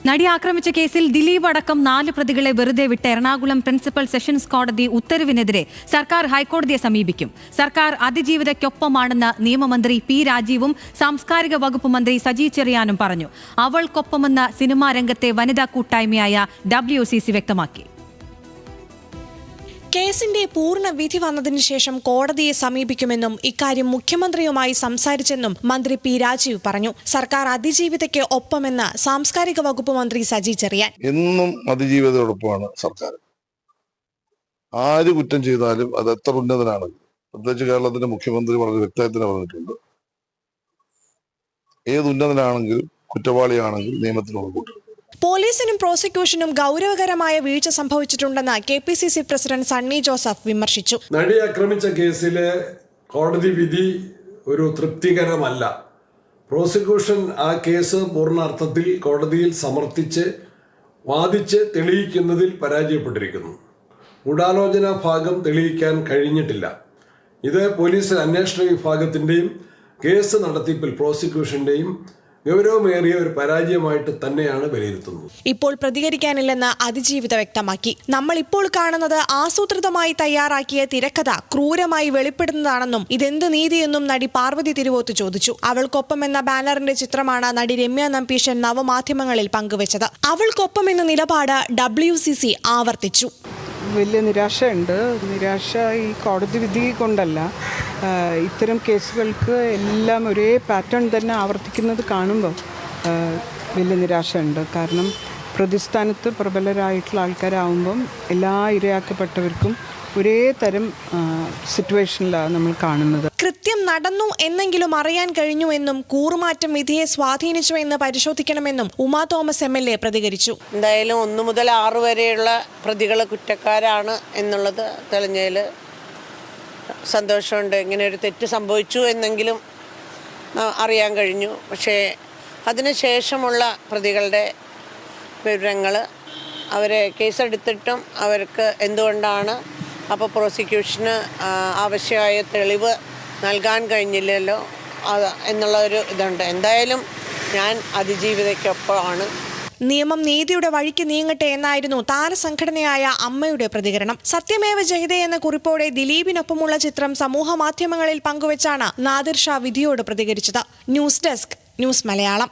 നടി ആക്രമിച്ച കേസിൽ ദിലീപ് അടക്കം 4 പ്രതികളെ വെറുതെ വിട്ട് എറണാകുളം പ്രിൻസിപ്പൽ സെഷൻസ് കോടതി ഉത്തരവിനെതിരെ സർക്കാർ ഹൈക്കോടതിയെ സമീപിക്കും. സർക്കാർ അതിജീവിതയ്ക്കൊപ്പമാണെന്ന് നിയമമന്ത്രി പി രാജീവും സാംസ്കാരിക വകുപ്പ് മന്ത്രി സജി ചെറിയാനും പറഞ്ഞു. അവൾക്കൊപ്പമെന്ന് സിനിമാ രംഗത്തെ വനിതാ കൂട്ടായ്മയായ WCC വ്യക്തമാക്കി. കേസിന്റെ പൂർണ്ണ വിധി വന്നതിന് ശേഷം കോടതിയെ സമീപിക്കുമെന്നും ഇക്കാര്യം മുഖ്യമന്ത്രിയുമായി സംസാരിച്ചെന്നും മന്ത്രി പി രാജീവ് പറഞ്ഞു. സർക്കാർ അതിജീവിതയ്ക്ക് ഒപ്പമെന്ന് സാംസ്കാരിക വകുപ്പ് മന്ത്രി സജി ചെറിയാൻ. എന്നും അതിജീവിതയോടൊപ്പമാണ് സർക്കാർ. ആര് കുറ്റം ചെയ്താലും അത് എത്ര ഉന്നതനാണ്, പ്രത്യേകിച്ച് കേരളത്തിന്റെ മുഖ്യമന്ത്രി വളരെ വ്യക്തമായി തന്നെ പറഞ്ഞിട്ടുണ്ട്, ഏത് ഉന്നതനാണെങ്കിലും കുറ്റവാളിയാണെങ്കിൽ നിയമത്തിനോട് കൂട്ടും. പോലീസിനും പ്രോസിക്യൂഷനും ഗൗരവകരമായ വീഴ്ച സംഭവിച്ചിട്ടുണ്ടെന്ന് KPCC പ്രസിഡന്റ് സണ്ണി ജോസഫ് വിമർശിച്ചു. നടി ആക്രമിച്ച കേസിലെ കോടതി വിധി ഒരു തൃപ്തികരമല്ല. പ്രോസിക്യൂഷൻ ആ കേസ് പൂർണ്ണാർത്ഥത്തിൽ കോടതിയിൽ സമർത്ഥിച്ച് വാദിച്ച് തെളിയിക്കുന്നതിൽ പരാജയപ്പെട്ടിരിക്കുന്നു. ഗൂഢാലോചന ഭാഗം തെളിയിക്കാൻ കഴിഞ്ഞിട്ടില്ല. ഇത് പോലീസ് അന്വേഷണ വിഭാഗത്തിന്റെയും കേസ് നടത്തിപ്പിൽ പ്രോസിക്യൂഷന്റെയും ഗൗരവമേറിയ ഒരു പരാജയമായിട്ട് തന്നെയാണ് വിലയിരുത്തുന്നത്. ഇപ്പോൾ പ്രതികരിക്കാനില്ലെന്ന് അതിജീവിത വ്യക്തമാക്കി. നമ്മൾ ഇപ്പോൾ കാണുന്നത് ആസൂത്രിതമായി തയ്യാറാക്കിയ തിരക്കഥ ക്രൂരമായി വെളിപ്പെടുന്നതാണെന്നും ഇതെന്ത് നീതിയെന്നും നടി പാർവതി തിരുവോത്ത് ചോദിച്ചു. അവൾക്കൊപ്പം എന്ന ബാനറിന്റെ ചിത്രമാണ് നടി രമ്യ നമ്പീശൻ നവമാധ്യമങ്ങളിൽ പങ്കുവച്ചത്. അവൾക്കൊപ്പം എന്ന നിലപാട് WCC ആവർത്തിച്ചു. വലിയ നിരാശയുണ്ട്. നിരാശ ഈ കോടതി വിധി കൊണ്ടല്ല, ഇത്തരം കേസുകൾക്ക് എല്ലാം ഒരേ പാറ്റേൺ തന്നെ ആവർത്തിക്കുന്നത് കാണുമ്പോൾ വലിയ നിരാശയുണ്ട്. കാരണം പ്രതിസ്ഥാനത്ത് പ്രബലരായിട്ടുള്ള ആൾക്കാരാവുമ്പം എല്ലാ ഇരയാക്കപ്പെട്ടവർക്കും ഒരേ തരം സിറ്റുവേഷനിലാണ് നമ്മൾ കാണുന്നത്. കൃത്യം നടന്നു എന്നെങ്കിലും അറിയാൻ കഴിഞ്ഞു എന്നും കൂറുമാറ്റം വിധിയെ സ്വാധീനിച്ചു എന്ന് പരിശോധിക്കണമെന്നും ഉമാ തോമസ് MLA പ്രതികരിച്ചു. എന്തായാലും 1 മുതൽ 6 വരെയുള്ള പ്രതികൾ കുറ്റക്കാരാണ് എന്നുള്ളത് തെളിഞ്ഞതിൽ സന്തോഷമുണ്ട്. ഇങ്ങനെ ഒരു തെറ്റ് സംഭവിച്ചു എന്നെങ്കിലും അറിയാൻ കഴിഞ്ഞു. പക്ഷേ അതിനുശേഷമുള്ള പ്രതികളുടെ വിവരങ്ങൾ അവരെ കേസെടുത്തിട്ടും അവർക്ക് എന്തുകൊണ്ടാണ് അപ്പോൾ പ്രോസിക്യൂഷന് ആവശ്യമായ തെളിവ് നൽകാൻ കഴിഞ്ഞില്ലല്ലോ എന്നുള്ള ഒരു ഇതുണ്ട്. എന്തായാലും ഞാൻ അതിജീവിതയ്ക്കൊപ്പമാണ്. നിയമം നീതിയുടെ വഴിക്ക് നീങ്ങട്ടെ എന്നായിരുന്നു താരസംഘടനയായ അമ്മയുടെ പ്രതികരണം. സത്യമേവ ജയതേ എന്ന കുറിപ്പോടെ ദിലീപിനൊപ്പമുള്ള ചിത്രം സമൂഹ മാധ്യമങ്ങളിൽ പങ്കുവച്ചാണ് നാദിർ ഷാ വിധിയോട് പ്രതികരിച്ചത്. News desk, news Malayalam.